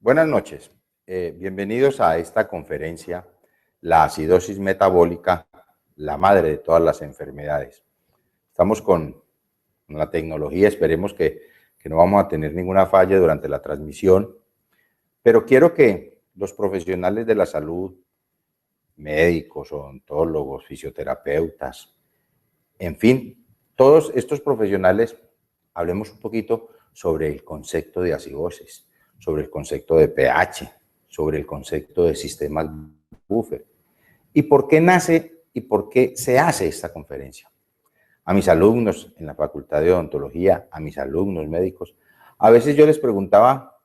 Buenas noches. Bienvenidos a esta conferencia, la acidosis metabólica, la madre de todas las enfermedades. Estamos con la tecnología, esperemos que no vamos a tener ninguna falla durante la transmisión, pero quiero que los profesionales de la salud, médicos, odontólogos, fisioterapeutas, en fin, todos estos profesionales hablemos un poquito sobre el concepto de acidosis, sobre el concepto de pH, sobre el concepto de sistemas buffer. ¿Y por qué nace y por qué se hace esta conferencia? A mis alumnos en la Facultad de Odontología, a mis alumnos médicos, a veces yo les preguntaba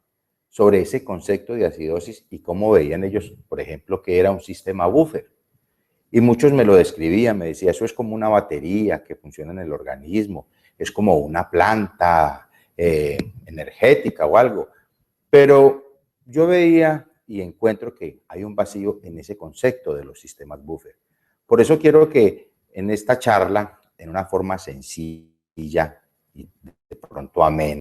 sobre ese concepto de acidosis y cómo veían ellos, por ejemplo, que era un sistema buffer. Y muchos me lo describían, me decían, eso es como una batería que funciona en el organismo, es como una planta energética o algo. Pero yo veía y encuentro que hay un vacío en ese concepto de los sistemas buffer. Por eso quiero que en esta charla, en una forma sencilla y de pronto amena,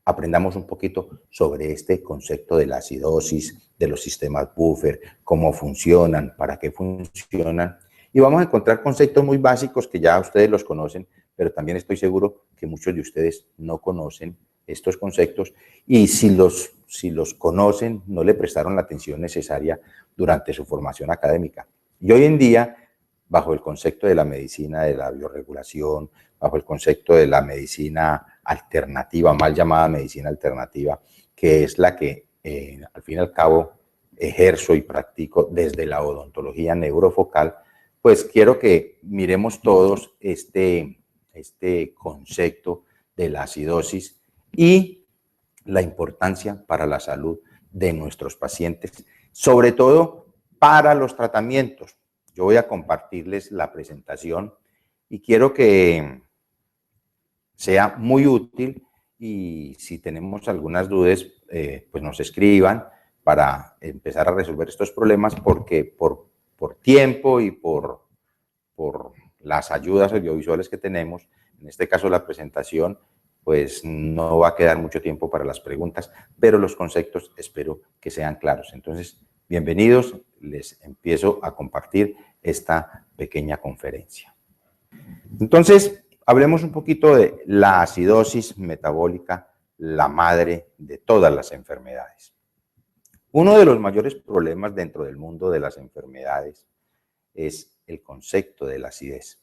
aprendamos un poquito sobre este concepto de la acidosis, de los sistemas buffer, cómo funcionan, para qué funcionan. Y vamos a encontrar conceptos muy básicos que ya ustedes los conocen, pero también estoy seguro que muchos de ustedes no conocen estos conceptos y si los conocen, no le prestaron la atención necesaria durante su formación académica. Y hoy en día, bajo el concepto de la medicina de la biorregulación, bajo el concepto de la medicina alternativa, mal llamada medicina alternativa, que es la que al fin y al cabo ejerzo y practico desde la odontología neurofocal, pues quiero que miremos todos este concepto de la acidosis y la importancia para la salud de nuestros pacientes, sobre todo para los tratamientos. Yo voy a compartirles la presentación y quiero que sea muy útil y si tenemos algunas dudas, pues nos escriban para empezar a resolver estos problemas porque por tiempo y por las ayudas audiovisuales que tenemos, en este caso la presentación, pues no va a quedar mucho tiempo para las preguntas, pero los conceptos espero que sean claros. Entonces, bienvenidos, les empiezo a compartir esta pequeña conferencia. Entonces, hablemos un poquito de la acidosis metabólica, la madre de todas las enfermedades. Uno de los mayores problemas dentro del mundo de las enfermedades es el concepto de la acidez.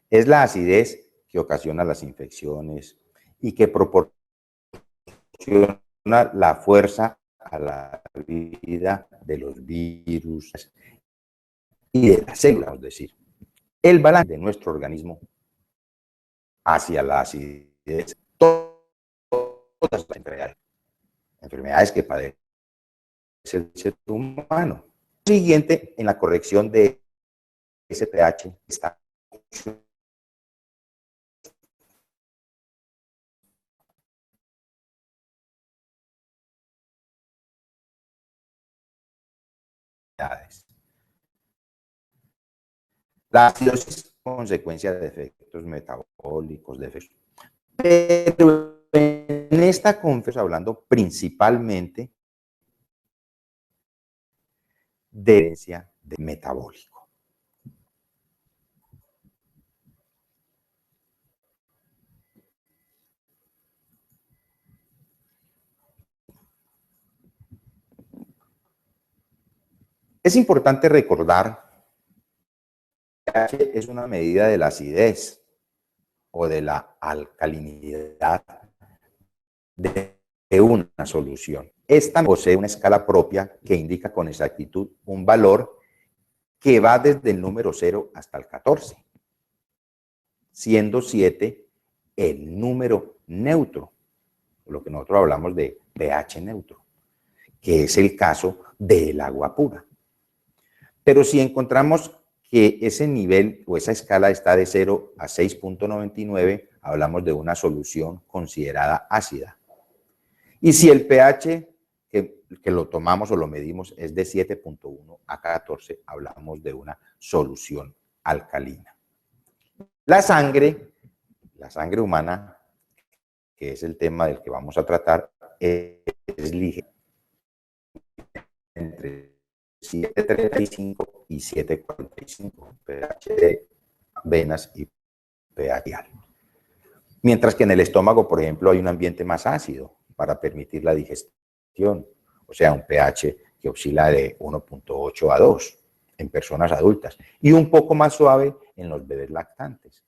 Es la acidez que ocasiona las infecciones y que proporciona la fuerza a la vida de los virus y de las células, es decir, el balance de nuestro organismo hacia la acidez, todas las enfermedades que padece el ser humano. Lo siguiente, en la corrección de ese pH está la acidosis es consecuencia de efectos metabólicos, de efectos. Pero en esta conferencia hablando principalmente de herencia de metabólico. Es importante recordar que pH es una medida de la acidez o de la alcalinidad de una solución. Esta posee una escala propia que indica con exactitud un valor que va desde el número 0 hasta el 14, siendo 7 el número neutro, lo que nosotros hablamos de pH neutro, que es el caso del agua pura. Pero si encontramos que ese nivel o esa escala está de 0 a 6.99, hablamos de una solución considerada ácida. Y si el pH que lo tomamos o lo medimos es de 7.1 a 14, hablamos de una solución alcalina. La sangre humana, que es el tema del que vamos a tratar, es ligera. entre 7,35 y 7,45, pH de venas y pH real. Mientras que en el estómago, por ejemplo, hay un ambiente más ácido para permitir la digestión, o sea, un pH que oscila de 1,8 a 2 en personas adultas y un poco más suave en los bebés lactantes.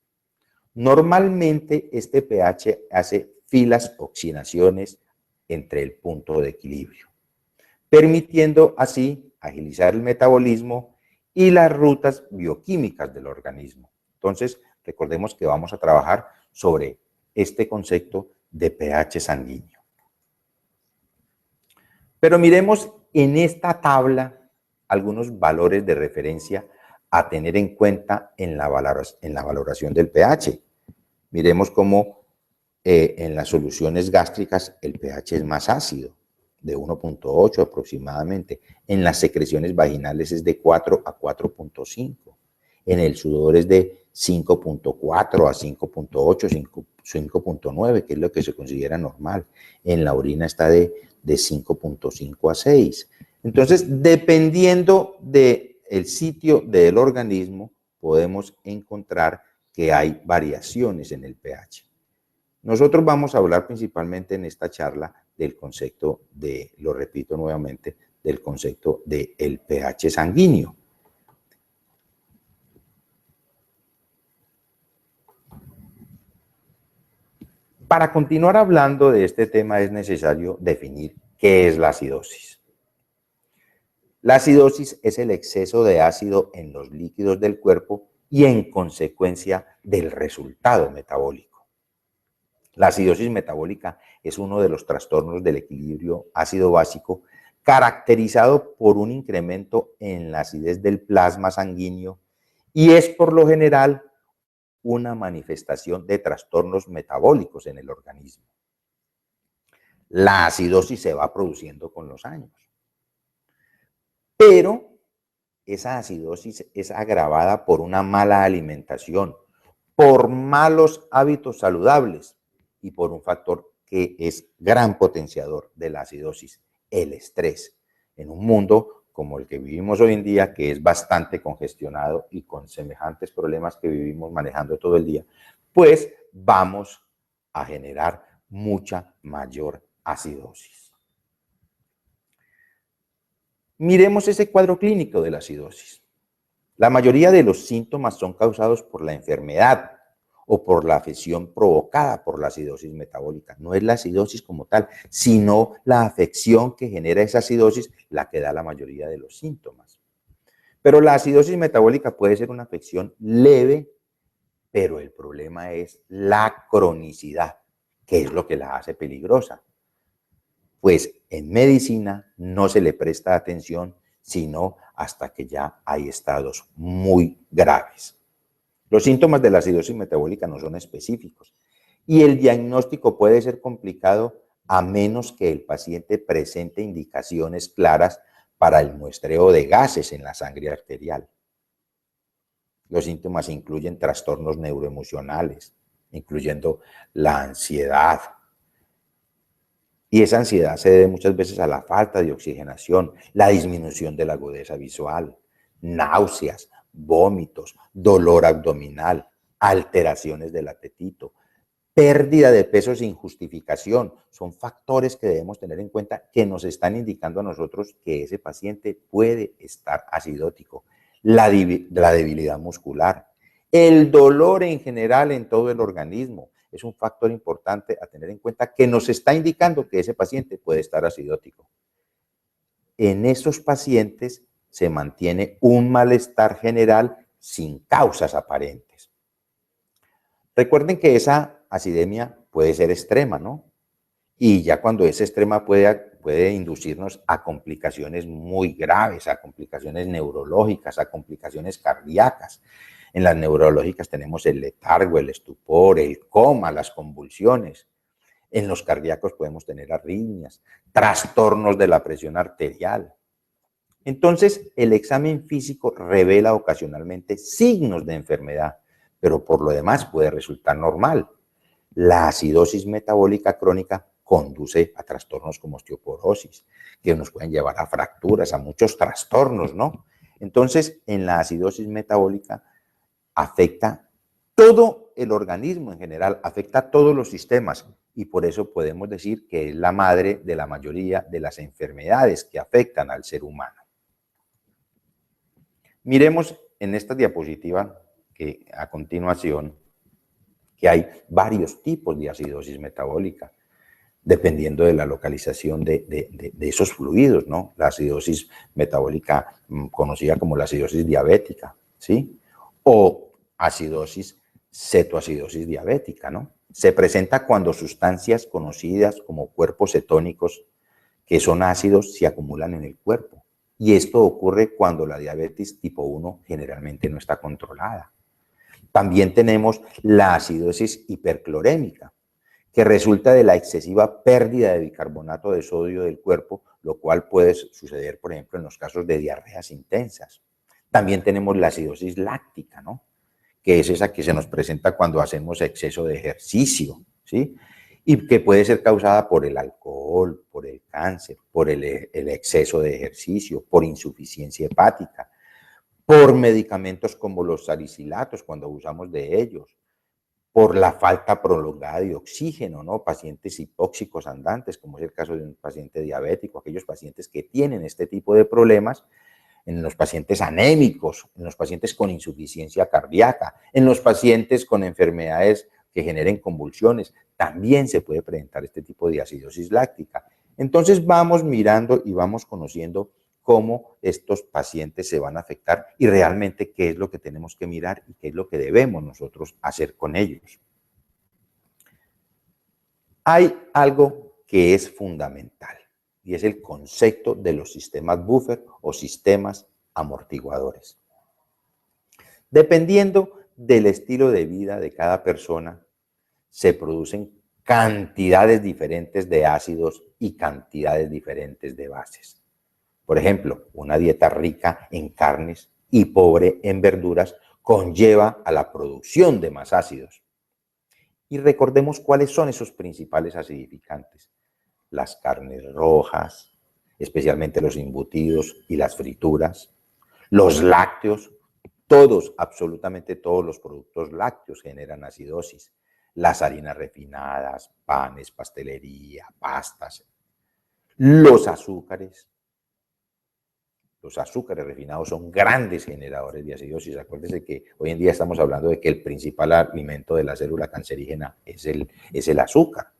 Normalmente este pH hace filas oxidaciones entre el punto de equilibrio, permitiendo así agilizar el metabolismo y las rutas bioquímicas del organismo. Entonces, recordemos que vamos a trabajar sobre este concepto de pH sanguíneo. Pero miremos en esta tabla algunos valores de referencia a tener en cuenta en la valoración del pH. Miremos cómo en las soluciones gástricas el pH es más ácido, de 1,8 aproximadamente. En las secreciones vaginales es de 4 a 4,5. En el sudor es de 5,4 a 5,8, 5,9, que es lo que se considera normal. En la orina está de 5,5 a 6. Entonces, dependiendo del sitio del organismo, podemos encontrar que hay variaciones en el pH. Nosotros vamos a hablar principalmente en esta charla del concepto de, lo repito nuevamente, del concepto del pH sanguíneo. Para continuar hablando de este tema es necesario definir qué es la acidosis. La acidosis es el exceso de ácido en los líquidos del cuerpo y en consecuencia del resultado metabólico. La acidosis metabólica es uno de los trastornos del equilibrio ácido-básico caracterizado por un incremento en la acidez del plasma sanguíneo y es por lo general una manifestación de trastornos metabólicos en el organismo. La acidosis se va produciendo con los años, pero esa acidosis es agravada por una mala alimentación, por malos hábitos saludables y por un factor que es gran potenciador de la acidosis, el estrés. En un mundo como el que vivimos hoy en día, que es bastante congestionado y con semejantes problemas que vivimos manejando todo el día, pues vamos a generar mucha mayor acidosis. Miremos ese cuadro clínico de la acidosis. La mayoría de los síntomas son causados por la enfermedad o por la afección provocada por la acidosis metabólica. No es la acidosis como tal, sino la afección que genera esa acidosis la que da la mayoría de los síntomas. Pero la acidosis metabólica puede ser una afección leve, pero el problema es la cronicidad, que es lo que la hace peligrosa. Pues en medicina no se le presta atención, sino hasta que ya hay estados muy graves. Los síntomas de la acidosis metabólica no son específicos y el diagnóstico puede ser complicado a menos que el paciente presente indicaciones claras para el muestreo de gases en la sangre arterial. Los síntomas incluyen trastornos neuroemocionales, incluyendo la ansiedad. Y esa ansiedad se debe muchas veces a la falta de oxigenación, la disminución de la agudeza visual, náuseas, vómitos, dolor abdominal, alteraciones del apetito, pérdida de peso sin justificación. Son factores que debemos tener en cuenta que nos están indicando a nosotros que ese paciente puede estar acidótico. La debilidad muscular, el dolor en general en todo el organismo es un factor importante a tener en cuenta que nos está indicando que ese paciente puede estar acidótico. En esos pacientes se mantiene un malestar general sin causas aparentes. Recuerden que esa acidemia puede ser extrema, ¿no? Y ya cuando es extrema puede inducirnos a complicaciones muy graves, a complicaciones neurológicas, a complicaciones cardíacas. En las neurológicas tenemos el letargo, el estupor, el coma, las convulsiones. En los cardíacos podemos tener arritmias, trastornos de la presión arterial. Entonces, el examen físico revela ocasionalmente signos de enfermedad, pero por lo demás puede resultar normal. La acidosis metabólica crónica conduce a trastornos como osteoporosis, que nos pueden llevar a fracturas, a muchos trastornos, ¿no? Entonces, en la acidosis metabólica afecta todo el organismo en general, afecta todos los sistemas y por eso podemos decir que es la madre de la mayoría de las enfermedades que afectan al ser humano. Miremos en esta diapositiva que a continuación que hay varios tipos de acidosis metabólica, dependiendo de la localización de esos fluidos, ¿no? La acidosis metabólica conocida como la acidosis diabética, ¿sí? O acidosis, cetoacidosis diabética, ¿no? Se presenta cuando sustancias conocidas como cuerpos cetónicos, que son ácidos, se acumulan en el cuerpo. Y esto ocurre cuando la diabetes tipo 1 generalmente no está controlada. También tenemos la acidosis hiperclorémica, que resulta de la excesiva pérdida de bicarbonato de sodio del cuerpo, lo cual puede suceder, por ejemplo, en los casos de diarreas intensas. También tenemos la acidosis láctica, ¿no? Que es esa que se nos presenta cuando hacemos exceso de ejercicio, ¿sí? Y que puede ser causada por el alcohol, por el cáncer, por el exceso de ejercicio, por insuficiencia hepática, por medicamentos como los salicilatos cuando abusamos de ellos, por la falta prolongada de oxígeno, ¿no? Pacientes hipóxicos andantes, como es el caso de un paciente diabético, aquellos pacientes que tienen este tipo de problemas, en los pacientes anémicos, en los pacientes con insuficiencia cardíaca, en los pacientes con enfermedades que generen convulsiones, también se puede presentar este tipo de acidosis láctica. Entonces vamos mirando y vamos conociendo cómo estos pacientes se van a afectar y realmente qué es lo que tenemos que mirar y qué es lo que debemos nosotros hacer con ellos. Hay algo que es fundamental y es el concepto de los sistemas buffer o sistemas amortiguadores. Dependiendo del estilo de vida de cada persona, se producen cantidades diferentes de ácidos y cantidades diferentes de bases. Por ejemplo, una dieta rica en carnes y pobre en verduras conlleva a la producción de más ácidos. Y recordemos cuáles son esos principales acidificantes. Las carnes rojas, especialmente los embutidos y las frituras, los lácteos, todos, absolutamente todos los productos lácteos generan acidosis. Las harinas refinadas, panes, pastelería, pastas, los azúcares. Los azúcares refinados son grandes generadores de acidosis. Acuérdense que hoy en día estamos hablando de que el principal alimento de la célula cancerígena es el azúcar.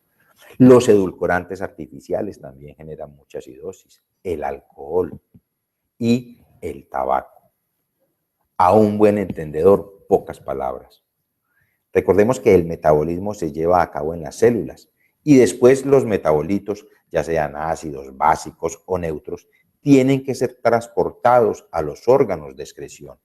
Los edulcorantes artificiales también generan mucha acidosis. El alcohol y el tabaco. A un buen entendedor, pocas palabras. Recordemos que el metabolismo se lleva a cabo en las células y después los metabolitos, ya sean ácidos, básicos o neutros, tienen que ser transportados a los órganos de excreción.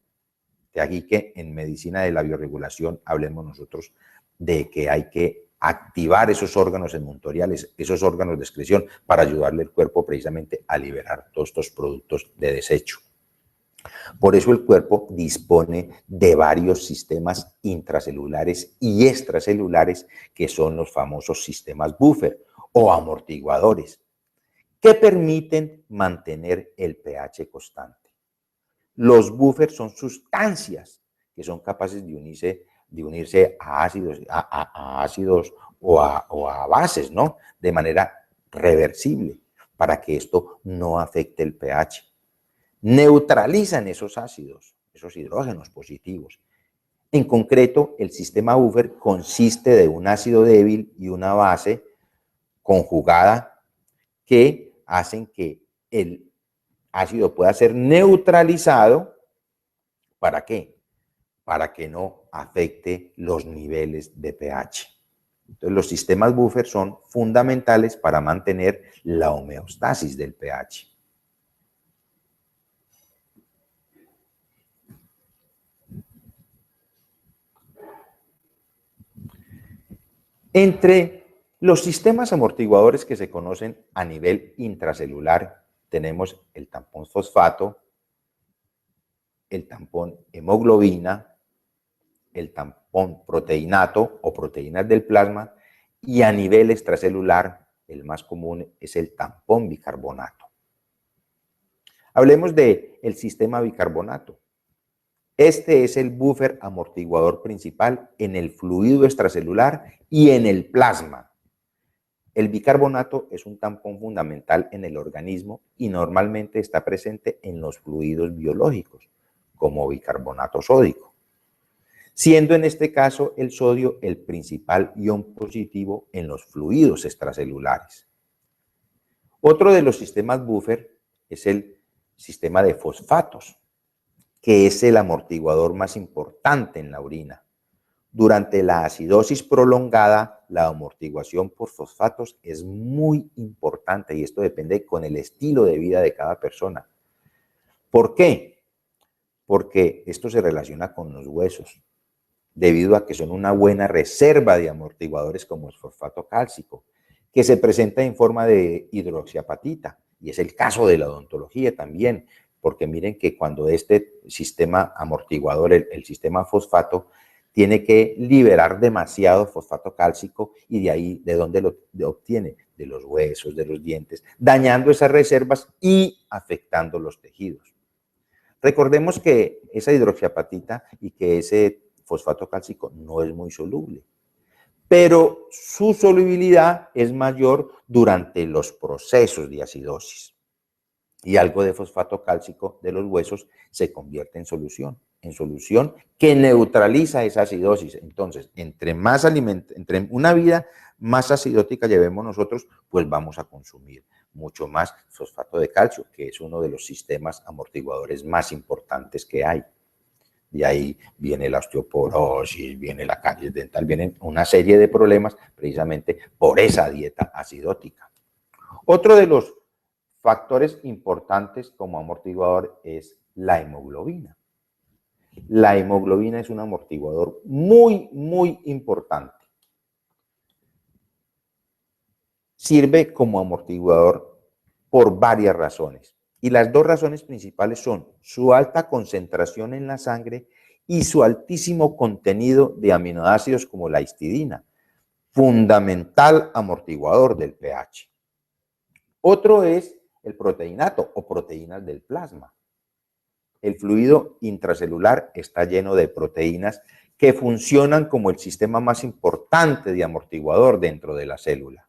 De aquí que en medicina de la biorregulación hablemos nosotros de que hay que activar esos órganos enmuntoriales, esos órganos de excreción, para ayudarle al cuerpo precisamente a liberar todos estos productos de desecho. Por eso el cuerpo dispone de varios sistemas intracelulares y extracelulares que son los famosos sistemas buffer o amortiguadores, que permiten mantener el pH constante. Los buffers son sustancias que son capaces de unirse a ácidos o a bases, ¿no? De manera reversible para que esto no afecte el pH. Neutralizan esos ácidos, esos hidrógenos positivos. En concreto, el sistema buffer consiste de un ácido débil y una base conjugada que hacen que el ácido pueda ser neutralizado. ¿Para qué? Para que no afecte los niveles de pH. Entonces, los sistemas buffer son fundamentales para mantener la homeostasis del pH. Entre los sistemas amortiguadores que se conocen a nivel intracelular, tenemos el tampón fosfato, el tampón hemoglobina, el tampón proteinato o proteínas del plasma, y a nivel extracelular el más común es el tampón bicarbonato. Hablemos del sistema bicarbonato. Este es el buffer amortiguador principal en el fluido extracelular y en el plasma. El bicarbonato es un tampón fundamental en el organismo y normalmente está presente en los fluidos biológicos, como bicarbonato sódico, siendo en este caso el sodio el principal ion positivo en los fluidos extracelulares. Otro de los sistemas buffer es el sistema de fosfatos, que es el amortiguador más importante en la orina. Durante la acidosis prolongada, la amortiguación por fosfatos es muy importante y esto depende con el estilo de vida de cada persona. ¿Por qué? Porque esto se relaciona con los huesos, debido a que son una buena reserva de amortiguadores como el fosfato cálcico, que se presenta en forma de hidroxiapatita, y es el caso de la odontología también, porque miren que cuando este sistema amortiguador, el sistema fosfato, tiene que liberar demasiado fosfato cálcico y de ahí, ¿de dónde lo obtiene? De los huesos, de los dientes, dañando esas reservas y afectando los tejidos. Recordemos que esa hidroxiapatita y que ese fosfato cálcico no es muy soluble, pero su solubilidad es mayor durante los procesos de acidosis. Y algo de fosfato cálcico de los huesos se convierte en solución que neutraliza esa acidosis. Entonces, entre una vida más acidótica llevemos nosotros, pues vamos a consumir mucho más fosfato de calcio, que es uno de los sistemas amortiguadores más importantes que hay. De ahí viene la osteoporosis, viene la caries dental, vienen una serie de problemas precisamente por esa dieta acidótica. Otro de los factores importantes como amortiguador es la hemoglobina. La hemoglobina es un amortiguador muy, muy importante. Sirve como amortiguador por varias razones. Y las dos razones principales son su alta concentración en la sangre y su altísimo contenido de aminoácidos como la histidina, fundamental amortiguador del pH. Otro es el proteinato o proteínas del plasma. El fluido intracelular está lleno de proteínas que funcionan como el sistema más importante de amortiguador dentro de la célula.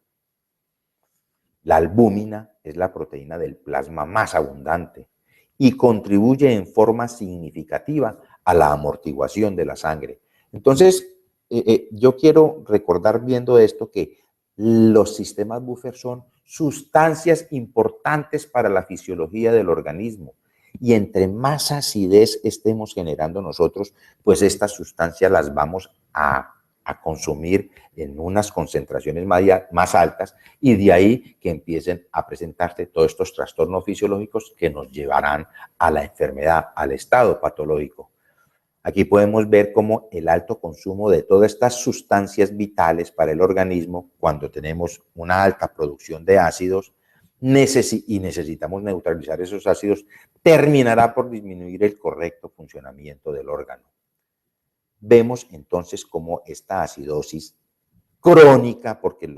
La albúmina es la proteína del plasma más abundante y contribuye en forma significativa a la amortiguación de la sangre. Entonces, yo quiero recordar viendo esto que los sistemas buffer son sustancias importantes para la fisiología del organismo. Y entre más acidez estemos generando nosotros, pues estas sustancias las vamos a consumir en unas concentraciones más altas y de ahí que empiecen a presentarse todos estos trastornos fisiológicos que nos llevarán a la enfermedad, al estado patológico. Aquí podemos ver cómo el alto consumo de todas estas sustancias vitales para el organismo, cuando tenemos una alta producción de ácidos y necesitamos neutralizar esos ácidos, terminará por disminuir el correcto funcionamiento del órgano. Vemos entonces cómo esta acidosis crónica, porque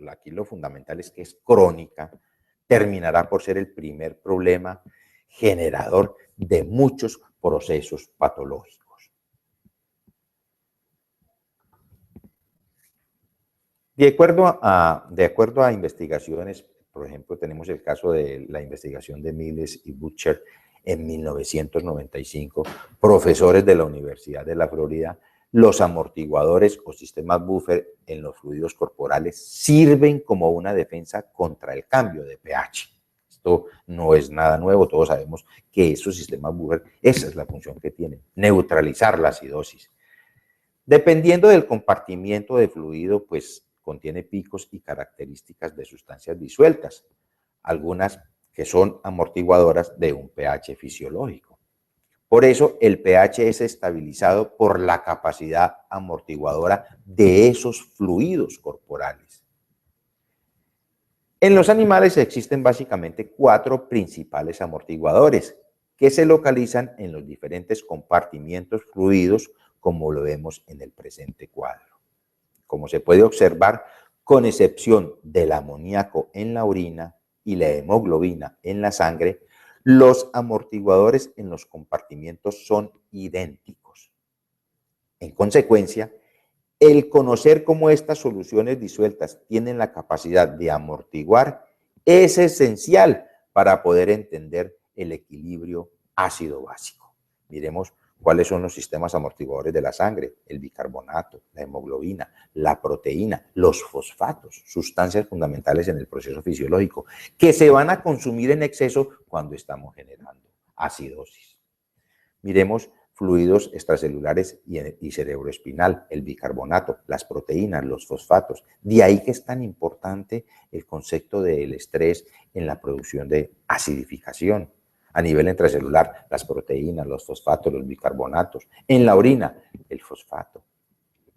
aquí lo fundamental es que es crónica, terminará por ser el primer problema generador de muchos procesos patológicos. De acuerdo a investigaciones, por ejemplo, tenemos el caso de la investigación de Miles y Butcher en 1995, profesores de la Universidad de la Florida, los amortiguadores o sistemas buffer en los fluidos corporales sirven como una defensa contra el cambio de pH. Esto no es nada nuevo, todos sabemos que esos sistemas buffer, esa es la función que tienen, neutralizar la acidosis. Dependiendo del compartimiento de fluido, pues contiene picos y características de sustancias disueltas, algunas que son amortiguadoras de un pH fisiológico. Por eso el pH es estabilizado por la capacidad amortiguadora de esos fluidos corporales. En los animales existen básicamente 4 principales amortiguadores que se localizan en los diferentes compartimientos fluidos como lo vemos en el presente cuadro. Como se puede observar, con excepción del amoníaco en la orina y la hemoglobina en la sangre, los amortiguadores en los compartimientos son idénticos. En consecuencia, el conocer cómo estas soluciones disueltas tienen la capacidad de amortiguar es esencial para poder entender el equilibrio ácido-básico. Miremos cuáles son los sistemas amortiguadores de la sangre: el bicarbonato, la hemoglobina, la proteína, los fosfatos, sustancias fundamentales en el proceso fisiológico, que se van a consumir en exceso cuando estamos generando acidosis. Miremos fluidos extracelulares y cerebroespinal, el bicarbonato, las proteínas, los fosfatos. De ahí que es tan importante el concepto del estrés en la producción de acidificación. A nivel intracelular, las proteínas, los fosfatos, los bicarbonatos. En la orina, el fosfato,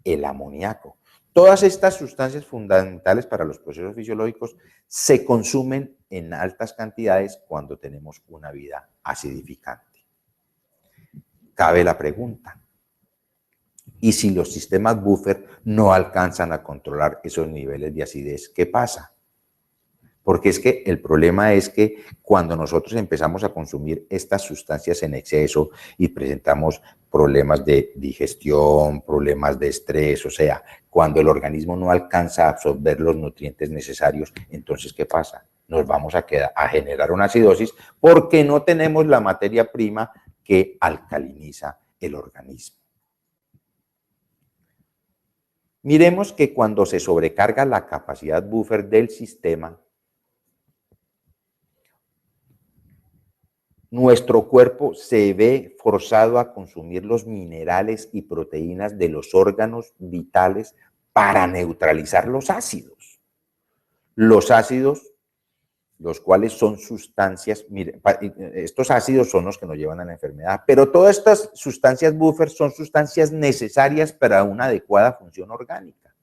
el amoníaco. Todas estas sustancias fundamentales para los procesos fisiológicos se consumen en altas cantidades cuando tenemos una vida acidificante. Cabe la pregunta: ¿y si los sistemas buffer no alcanzan a controlar esos niveles de acidez, qué pasa? Porque es que el problema es que cuando nosotros empezamos a consumir estas sustancias en exceso y presentamos problemas de digestión, problemas de estrés, o sea, cuando el organismo no alcanza a absorber los nutrientes necesarios, entonces ¿qué pasa? Nos vamos a generar una acidosis porque no tenemos la materia prima que alcaliniza el organismo. Miremos que cuando se sobrecarga la capacidad buffer del sistema, nuestro cuerpo se ve forzado a consumir los minerales y proteínas de los órganos vitales para neutralizar los ácidos. Los ácidos, los cuales son sustancias, estos ácidos son los que nos llevan a la enfermedad, pero todas estas sustancias buffer son sustancias necesarias para una adecuada función orgánica.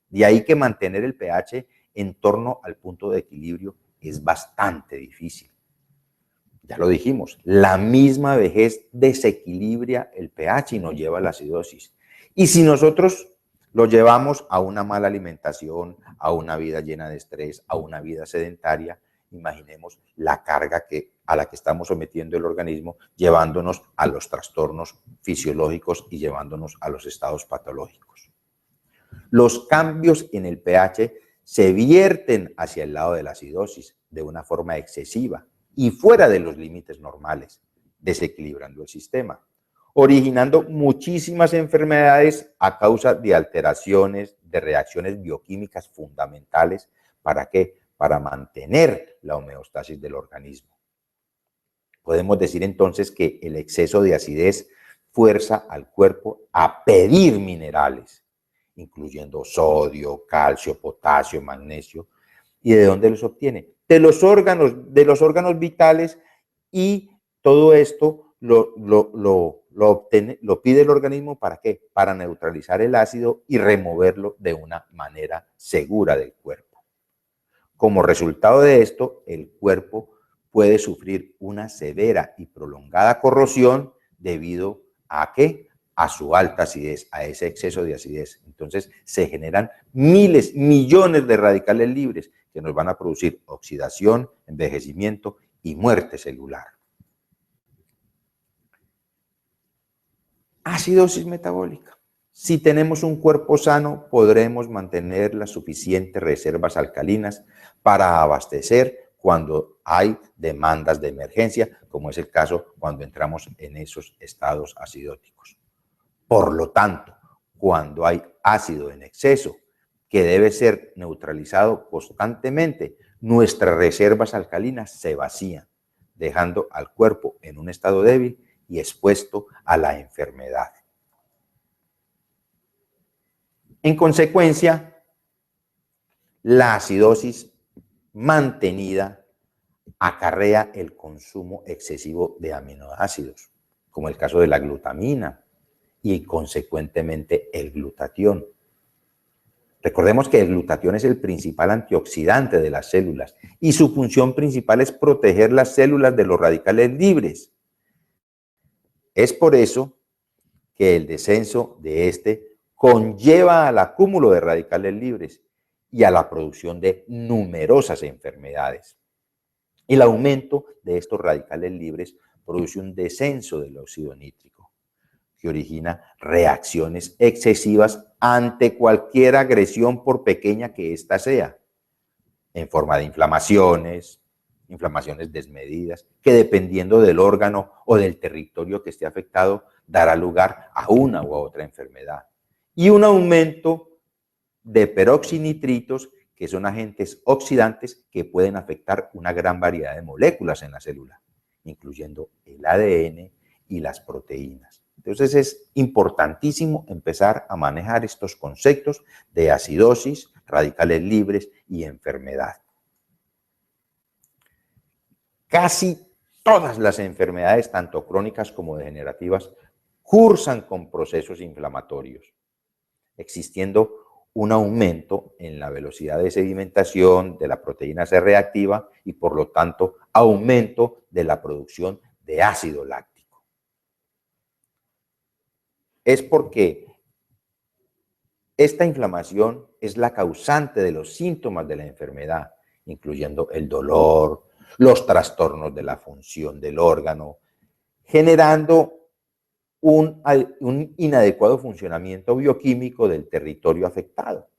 De ahí que mantener el pH en torno al punto de equilibrio es bastante difícil. Ya lo dijimos, la misma vejez desequilibra el pH y nos lleva a la acidosis. Y si nosotros lo llevamos a una mala alimentación, a una vida llena de estrés, a una vida sedentaria, imaginemos la carga a la que estamos sometiendo el organismo, llevándonos a los trastornos fisiológicos y llevándonos a los estados patológicos. Los cambios en el pH se vierten hacia el lado de la acidosis de una forma excesiva y fuera de los límites normales, desequilibrando el sistema, originando muchísimas enfermedades a causa de alteraciones, de reacciones bioquímicas fundamentales. ¿Para qué? Para mantener la homeostasis del organismo. Podemos decir entonces que el exceso de acidez fuerza al cuerpo a pedir minerales, incluyendo sodio, calcio, potasio, magnesio. ¿Y de dónde los obtiene? De los órganos vitales, y todo esto lo pide el organismo. ¿Para qué? Para neutralizar el ácido y removerlo de una manera segura del cuerpo. Como resultado de esto, el cuerpo puede sufrir una severa y prolongada corrosión debido a ¿qué? A su alta acidez, a ese exceso de acidez. Entonces se generan miles, millones de radicales libres que nos van a producir oxidación, envejecimiento y muerte celular. Acidosis metabólica. Si tenemos un cuerpo sano, podremos mantener las suficientes reservas alcalinas para abastecer cuando hay demandas de emergencia, como es el caso cuando entramos en esos estados acidóticos. Por lo tanto, cuando hay ácido en exceso que debe ser neutralizado constantemente, nuestras reservas alcalinas se vacían, dejando al cuerpo en un estado débil y expuesto a la enfermedad. En consecuencia, la acidosis mantenida acarrea el consumo excesivo de aminoácidos, como el caso de la glutamina y consecuentemente el glutatión. Recordemos que el glutatión es el principal antioxidante de las células y su función principal es proteger las células de los radicales libres. Es por eso que el descenso de este conlleva al acúmulo de radicales libres y a la producción de numerosas enfermedades. El aumento de estos radicales libres produce un descenso del óxido nítrico, que origina reacciones excesivas ante cualquier agresión, por pequeña que ésta sea, en forma de inflamaciones desmedidas, que dependiendo del órgano o del territorio que esté afectado, dará lugar a una u otra enfermedad. Y un aumento de peroxinitritos, que son agentes oxidantes que pueden afectar una gran variedad de moléculas en la célula, incluyendo el ADN y las proteínas. Entonces es importantísimo empezar a manejar estos conceptos de acidosis, radicales libres y enfermedad. Casi todas las enfermedades, tanto crónicas como degenerativas, cursan con procesos inflamatorios, existiendo un aumento en la velocidad de sedimentación de la proteína C reactiva y, por lo tanto, aumento de la producción de ácido láctico. Es porque esta inflamación es la causante de los síntomas de la enfermedad, incluyendo el dolor, los trastornos de la función del órgano, generando un inadecuado funcionamiento bioquímico del territorio afectado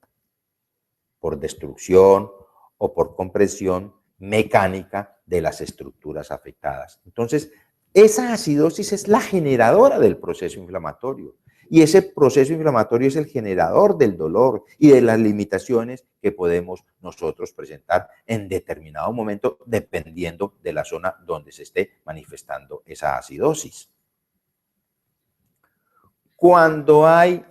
por destrucción o por compresión mecánica de las estructuras afectadas. Entonces, esa acidosis es la generadora del proceso inflamatorio y ese proceso inflamatorio es el generador del dolor y de las limitaciones que podemos nosotros presentar en determinado momento dependiendo de la zona donde se esté manifestando esa acidosis. Cuando hay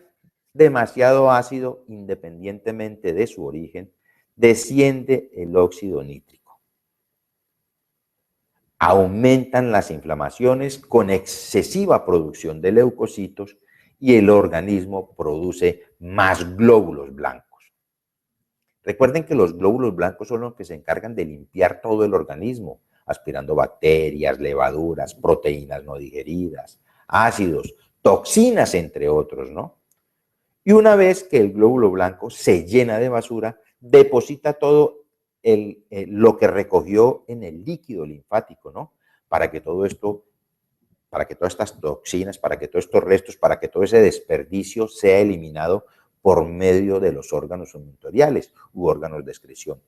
demasiado ácido, independientemente de su origen, desciende el óxido nítrico. Aumentan las inflamaciones con excesiva producción de leucocitos y el organismo produce más glóbulos blancos. Recuerden que los glóbulos blancos son los que se encargan de limpiar todo el organismo, aspirando bacterias, levaduras, proteínas no digeridas, ácidos, toxinas, entre otros, ¿no? Y una vez que el glóbulo blanco se llena de basura, deposita todo lo que recogió en el líquido linfático, ¿no? Para que todo esto, para que todas estas toxinas, para que todos estos restos, para que todo ese desperdicio sea eliminado por medio de los órganos suministrariales u órganos de excreción.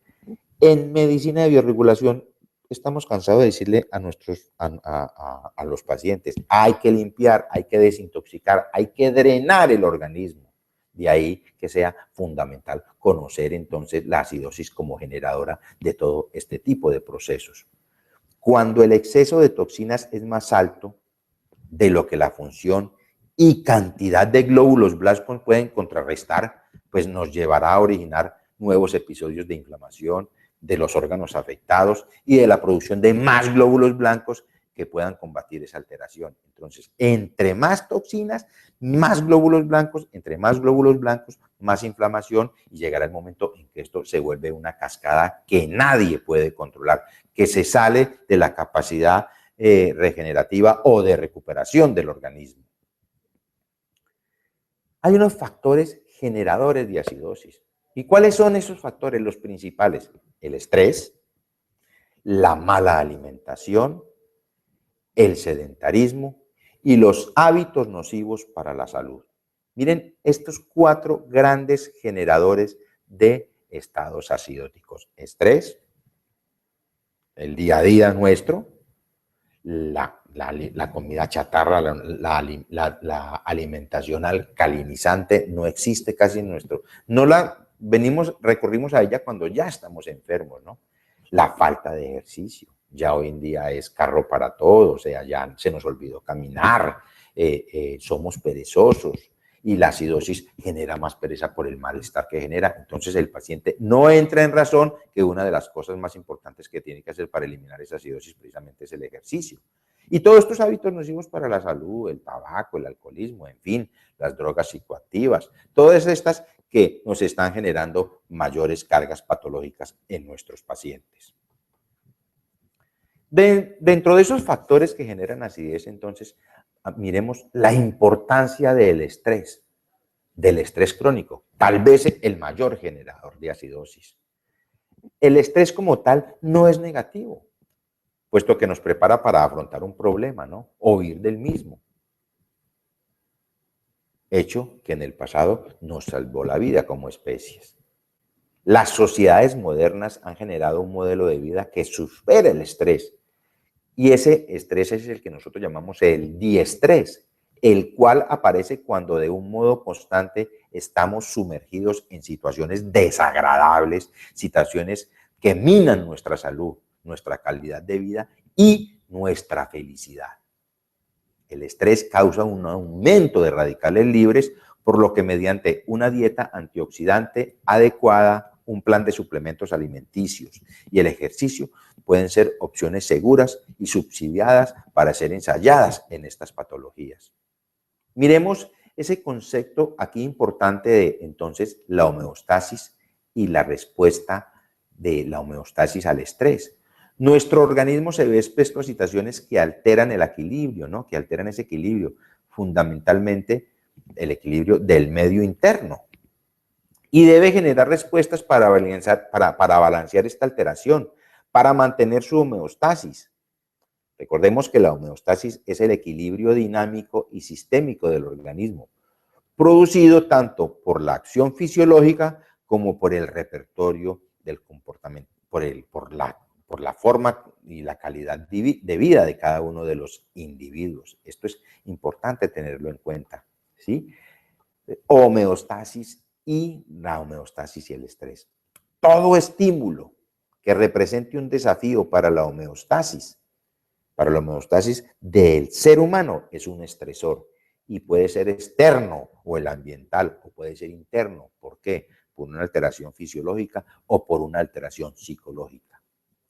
En medicina de biorregulación, estamos cansados de decirle a los pacientes, hay que limpiar, hay que desintoxicar, hay que drenar el organismo. De ahí que sea fundamental conocer entonces la acidosis como generadora de todo este tipo de procesos. Cuando el exceso de toxinas es más alto de lo que la función y cantidad de glóbulos blancos pueden contrarrestar, pues nos llevará a originar nuevos episodios de inflamación de los órganos afectados y de la producción de más glóbulos blancos que puedan combatir esa alteración. Entonces, entre más toxinas, más glóbulos blancos, entre más glóbulos blancos, más inflamación y llegará el momento en que esto se vuelve una cascada que nadie puede controlar, que se sale de la capacidad regenerativa o de recuperación del organismo. Hay unos factores generadores de acidosis. ¿Y cuáles son esos factores? Los principales: el estrés, la mala alimentación, el sedentarismo y los hábitos nocivos para la salud. Miren estos 4 grandes generadores de estados acidóticos: estrés, el día a día nuestro, la comida chatarra, la alimentación alcalinizante no existe casi en nuestro. Recurrimos a ella cuando ya estamos enfermos, ¿no? La falta de ejercicio. Ya hoy en día es carro para todo, o sea, ya se nos olvidó caminar, somos perezosos y la acidosis genera más pereza por el malestar que genera. Entonces el paciente no entra en razón que una de las cosas más importantes que tiene que hacer para eliminar esa acidosis precisamente es el ejercicio. Y todos estos hábitos nocivos para la salud, el tabaco, el alcoholismo, en fin, las drogas psicoactivas, todas estas que nos están generando mayores cargas patológicas en nuestros pacientes. Dentro de esos factores que generan acidez, entonces, miremos la importancia del estrés. del estrés crónico, tal vez el mayor generador de acidosis. El estrés como tal no es negativo, puesto que nos prepara para afrontar un problema, ¿no? O huir del mismo. Hecho que en el pasado nos salvó la vida como especies. Las sociedades modernas han generado un modelo de vida que supera el estrés. Y ese estrés es el que nosotros llamamos el diestrés, el cual aparece cuando de un modo constante estamos sumergidos en situaciones desagradables, situaciones que minan nuestra salud, nuestra calidad de vida y nuestra felicidad. El estrés causa un aumento de radicales libres, por lo que mediante una dieta antioxidante adecuada, un plan de suplementos alimenticios y el ejercicio pueden ser opciones seguras y subsidiadas para ser ensayadas en estas patologías. Miremos ese concepto aquí importante de entonces la homeostasis y la respuesta de la homeostasis al estrés. Nuestro organismo se ve expuesto a situaciones que alteran el equilibrio, ¿no? Que alteran ese equilibrio, fundamentalmente el equilibrio del medio interno. Y debe generar respuestas para balancear esta alteración, para mantener su homeostasis. Recordemos que la homeostasis es el equilibrio dinámico y sistémico del organismo, producido tanto por la acción fisiológica como por el repertorio del comportamiento, por la forma y la calidad de vida de cada uno de los individuos. Esto es importante tenerlo en cuenta, ¿sí? Homeostasis y la homeostasis y el estrés. Todo estímulo que represente un desafío para la homeostasis del ser humano es un estresor y puede ser externo o el ambiental o puede ser interno. ¿Por qué? Por una alteración fisiológica o por una alteración psicológica.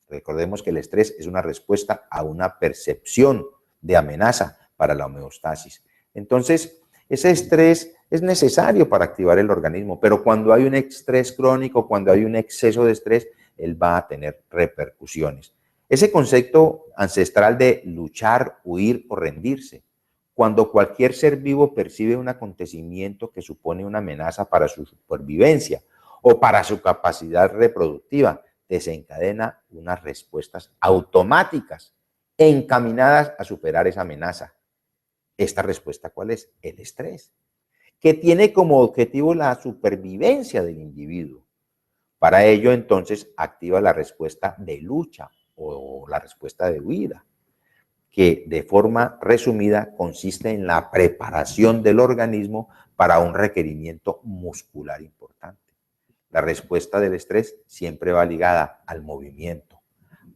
Recordemos que el estrés es una respuesta a una percepción de amenaza para la homeostasis. Entonces, ese estrés es necesario para activar el organismo, pero cuando hay un estrés crónico, cuando hay un exceso de estrés, él va a tener repercusiones. Ese concepto ancestral de luchar, huir o rendirse, cuando cualquier ser vivo percibe un acontecimiento que supone una amenaza para su supervivencia o para su capacidad reproductiva, desencadena unas respuestas automáticas encaminadas a superar esa amenaza. ¿Esta respuesta cuál es? El estrés, que tiene como objetivo la supervivencia del individuo. Para ello, entonces, activa la respuesta de lucha o la respuesta de huida, que de forma resumida consiste en la preparación del organismo para un requerimiento muscular importante. La respuesta del estrés siempre va ligada al movimiento,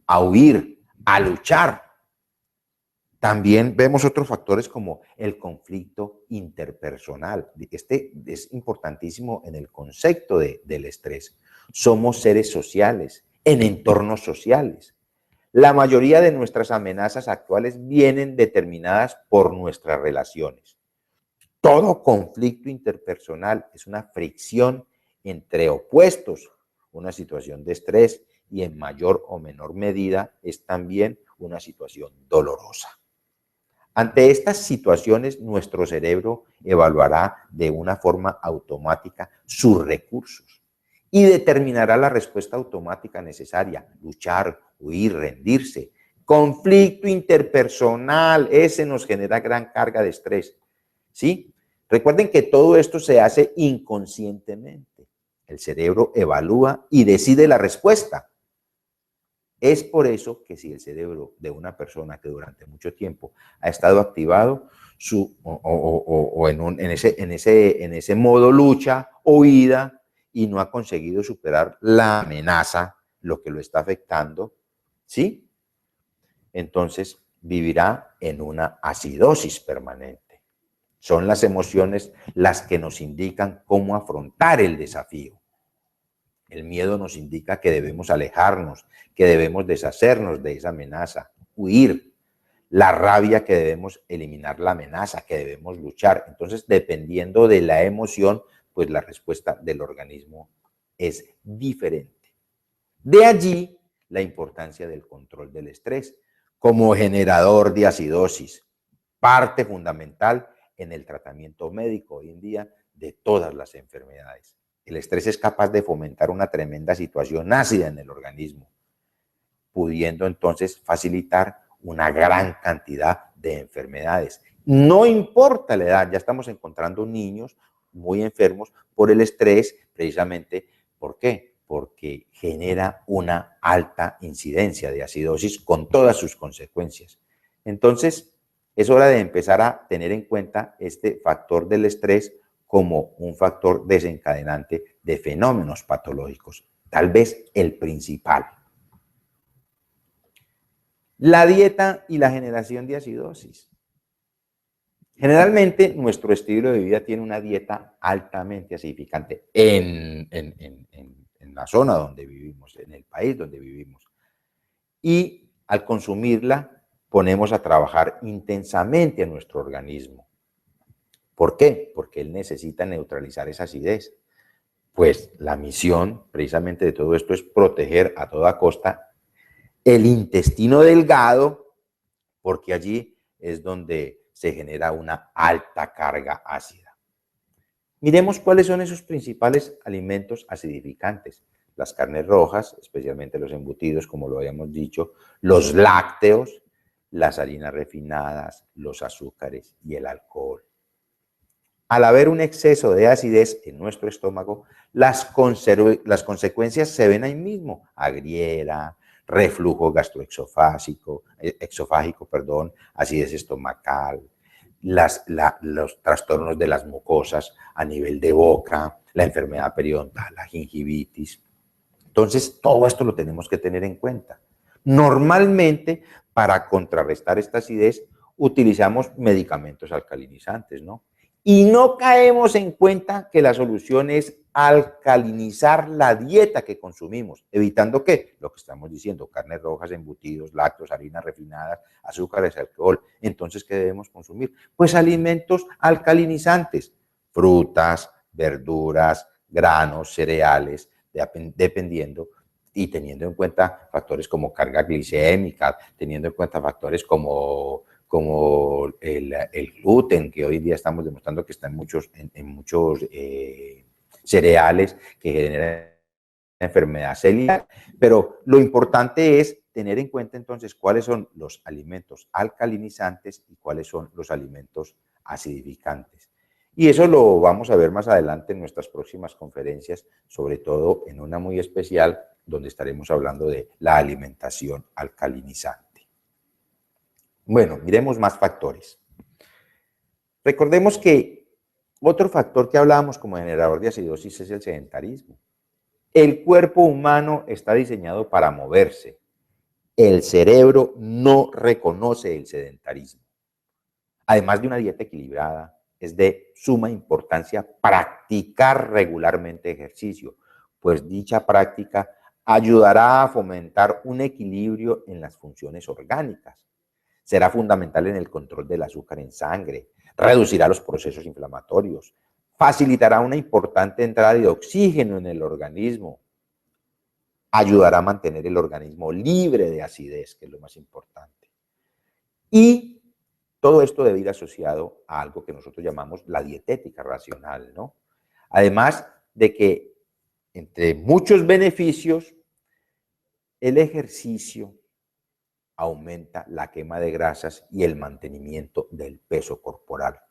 a huir, a luchar. También vemos otros factores como el conflicto interpersonal. Este es importantísimo en el concepto del estrés. Somos seres sociales, en entornos sociales. La mayoría de nuestras amenazas actuales vienen determinadas por nuestras relaciones. Todo conflicto interpersonal es una fricción entre opuestos, una situación de estrés y en mayor o menor medida es también una situación dolorosa. Ante estas situaciones, nuestro cerebro evaluará de una forma automática sus recursos y determinará la respuesta automática necesaria: luchar, huir, rendirse. Conflicto interpersonal, ese nos genera gran carga de estrés, ¿sí? Recuerden que todo esto se hace inconscientemente. El cerebro evalúa y decide la respuesta. Es por eso que si el cerebro de una persona que durante mucho tiempo ha estado activado en ese modo lucha o huida y no ha conseguido superar la amenaza, lo que lo está afectando, ¿sí? Entonces vivirá en una acidosis permanente. Son las emociones las que nos indican cómo afrontar el desafío. El miedo nos indica que debemos alejarnos, que debemos deshacernos de esa amenaza, huir. La rabia, que debemos eliminar la amenaza, que debemos luchar. Entonces, dependiendo de la emoción, pues la respuesta del organismo es diferente. De allí la importancia del control del estrés como generador de acidosis, parte fundamental en el tratamiento médico. Hoy en día de todas las enfermedades. El estrés es capaz de fomentar una tremenda situación ácida en el organismo, pudiendo entonces facilitar una gran cantidad de enfermedades. No importa la edad, ya estamos encontrando niños muy enfermos por el estrés, precisamente, ¿por qué? Porque genera una alta incidencia de acidosis con todas sus consecuencias. Entonces, es hora de empezar a tener en cuenta este factor del estrés como un factor desencadenante de fenómenos patológicos, tal vez el principal. La dieta y la generación de acidosis. Generalmente nuestro estilo de vida tiene una dieta altamente acidificante en la zona donde vivimos, en el país donde vivimos. Y al consumirla ponemos a trabajar intensamente a nuestro organismo. ¿Por qué? Porque él necesita neutralizar esa acidez. Pues la misión precisamente de todo esto es proteger a toda costa el intestino delgado, porque allí es donde se genera una alta carga ácida. Miremos cuáles son esos principales alimentos acidificantes. Las carnes rojas, especialmente los embutidos, como lo habíamos dicho, los lácteos, las harinas refinadas, los azúcares y el alcohol. Al haber un exceso de acidez en nuestro estómago, las consecuencias se ven ahí mismo: agriera, reflujo gastroexofágico, acidez estomacal, los trastornos de las mucosas a nivel de boca, la enfermedad periodontal, la gingivitis. Entonces, todo esto lo tenemos que tener en cuenta. Normalmente, para contrarrestar esta acidez, utilizamos medicamentos alcalinizantes, ¿no? Y no caemos en cuenta que la solución es alcalinizar la dieta que consumimos, evitando ¿qué? Lo que estamos diciendo: carnes rojas, embutidos, lácteos, harinas refinadas, azúcares, alcohol. Entonces, ¿qué debemos consumir? Pues alimentos alcalinizantes, frutas, verduras, granos, cereales, dependiendo y teniendo en cuenta factores como carga glicémica, teniendo en cuenta factores como el gluten, que hoy día estamos demostrando que está en muchos cereales que generan enfermedad celíaca. Pero lo importante es tener en cuenta entonces cuáles son los alimentos alcalinizantes y cuáles son los alimentos acidificantes. Y eso lo vamos a ver más adelante en nuestras próximas conferencias, sobre todo en una muy especial donde estaremos hablando de la alimentación alcalinizante. Bueno, miremos más factores. Recordemos que otro factor que hablábamos como generador de acidosis es el sedentarismo. El cuerpo humano está diseñado para moverse. El cerebro no reconoce el sedentarismo. Además de una dieta equilibrada, es de suma importancia practicar regularmente ejercicio, pues dicha práctica ayudará a fomentar un equilibrio en las funciones orgánicas. Será fundamental en el control del azúcar en sangre, reducirá los procesos inflamatorios, facilitará una importante entrada de oxígeno en el organismo, ayudará a mantener el organismo libre de acidez, que es lo más importante. Y todo esto debe ir asociado a algo que nosotros llamamos la dietética racional, ¿no? Además de que, entre muchos beneficios, el ejercicio aumenta la quema de grasas y el mantenimiento del peso corporal,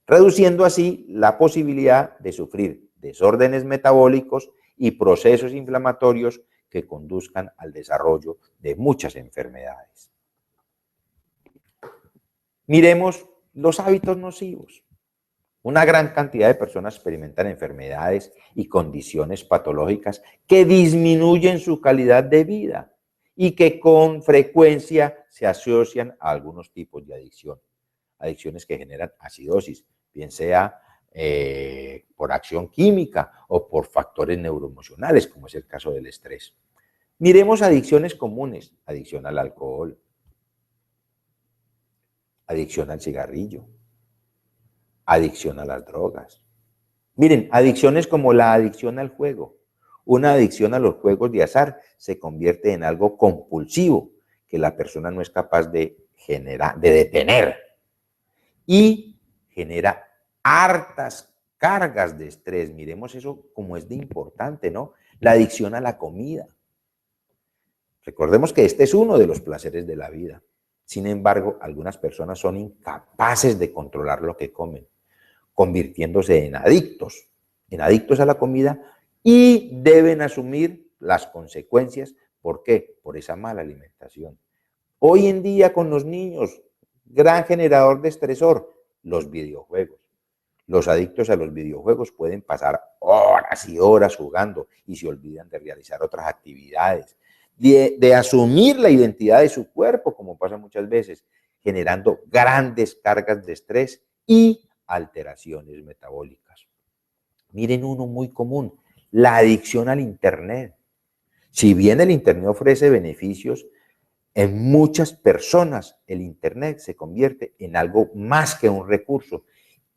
reduciendo así la posibilidad de sufrir desórdenes metabólicos y procesos inflamatorios que conduzcan al desarrollo de muchas enfermedades. Miremos los hábitos nocivos. Una gran cantidad de personas experimentan enfermedades y condiciones patológicas que disminuyen su calidad de vida y que con frecuencia se asocian a algunos tipos de adicción. Adicciones que generan acidosis, bien sea por acción química o por factores neuroemocionales, como es el caso del estrés. Miremos adicciones comunes: adicción al alcohol, adicción al cigarrillo, adicción a las drogas. Miren, adicciones como la adicción al juego. Una adicción a los juegos de azar se convierte en algo compulsivo que la persona no es capaz de detener, y genera hartas cargas de estrés. Miremos eso como es de importante, ¿no? La adicción a la comida. Recordemos que este es uno de los placeres de la vida. Sin embargo, algunas personas son incapaces de controlar lo que comen, convirtiéndose en adictos a la comida y deben asumir las consecuencias. ¿Por qué? Por esa mala alimentación. Hoy en día con los niños, gran generador de estresor, los videojuegos. Los adictos a los videojuegos pueden pasar horas y horas jugando y se olvidan de realizar otras actividades, de asumir la identidad de su cuerpo, como pasa muchas veces, generando grandes cargas de estrés y alteraciones metabólicas. Miren uno muy común, la adicción al Internet. Si bien el Internet ofrece beneficios, en muchas personas el Internet se convierte en algo más que un recurso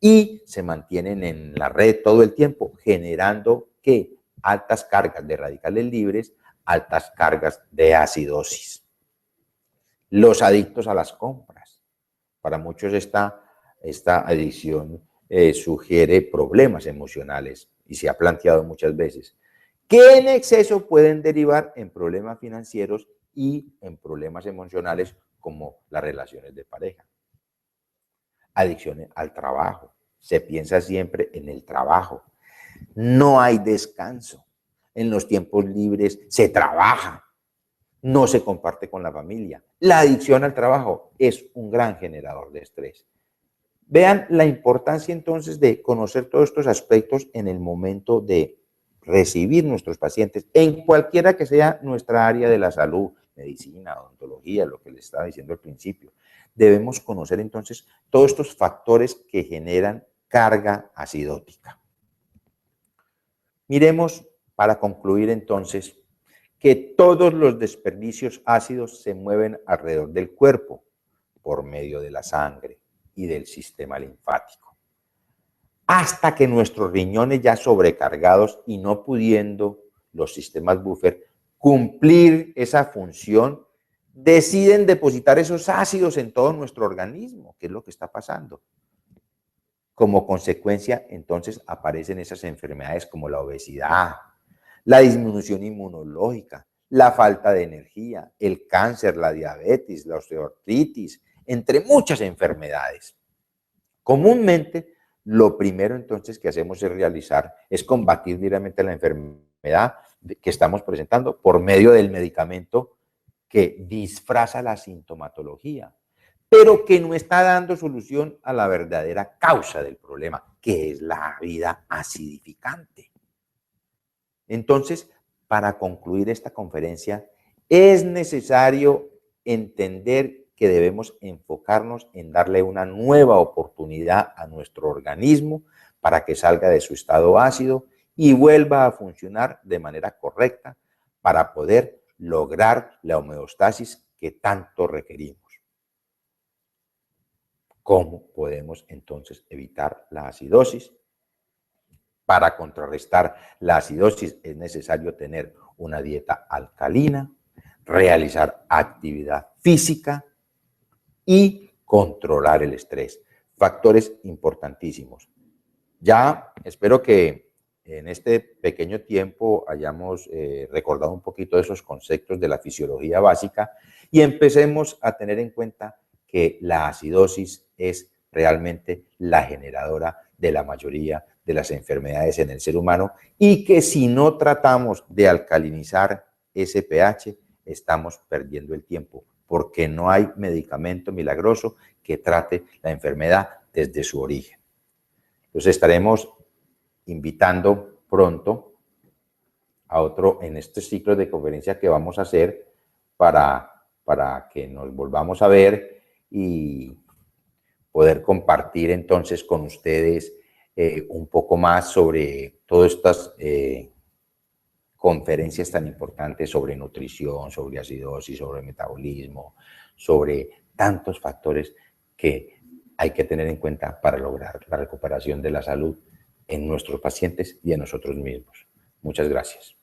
y se mantienen en la red todo el tiempo, generando ¿qué? Altas cargas de radicales libres, altas cargas de acidosis. Los adictos a las compras. Para muchos esta adicción sugiere problemas emocionales y se ha planteado muchas veces que en exceso pueden derivar en problemas financieros y en problemas emocionales como las relaciones de pareja. Adicciones al trabajo. Se piensa siempre en el trabajo. No hay descanso. En los tiempos libres se trabaja. No se comparte con la familia. La adicción al trabajo es un gran generador de estrés. Vean la importancia entonces de conocer todos estos aspectos en el momento de recibir nuestros pacientes, en cualquiera que sea nuestra área de la salud, medicina, odontología, lo que les estaba diciendo al principio. Debemos conocer entonces todos estos factores que generan carga acidótica. Miremos, para concluir entonces, que todos los desperdicios ácidos se mueven alrededor del cuerpo por medio de la sangre y del sistema linfático, hasta que nuestros riñones ya sobrecargados y no pudiendo los sistemas buffer cumplir esa función, deciden depositar esos ácidos en todo nuestro organismo, que es lo que está pasando. Como consecuencia, entonces, aparecen esas enfermedades como la obesidad, la disminución inmunológica, la falta de energía, el cáncer, la diabetes, la osteoartritis, entre muchas enfermedades. Comúnmente, lo primero entonces que hacemos es combatir directamente la enfermedad que estamos presentando por medio del medicamento que disfraza la sintomatología, pero que no está dando solución a la verdadera causa del problema, que es la vida acidificante. Entonces, para concluir esta conferencia, es necesario entender que debemos enfocarnos en darle una nueva oportunidad a nuestro organismo para que salga de su estado ácido y vuelva a funcionar de manera correcta para poder lograr la homeostasis que tanto requerimos. ¿Cómo podemos entonces evitar la acidosis? Para contrarrestar la acidosis es necesario tener una dieta alcalina, realizar actividad física y controlar el estrés. Factores importantísimos. Ya espero que en este pequeño tiempo hayamos recordado un poquito de esos conceptos de la fisiología básica y empecemos a tener en cuenta que la acidosis es realmente la generadora de la mayoría de las enfermedades en el ser humano y que si no tratamos de alcalinizar ese pH, estamos perdiendo el tiempo porque no hay medicamento milagroso que trate la enfermedad desde su origen. Entonces estaremos invitando pronto a otro en este ciclo de conferencia que vamos a hacer para que nos volvamos a ver y poder compartir entonces con ustedes un poco más sobre todas estas conferencias tan importantes sobre nutrición, sobre acidosis, sobre metabolismo, sobre tantos factores que hay que tener en cuenta para lograr la recuperación de la salud en nuestros pacientes y en nosotros mismos. Muchas gracias.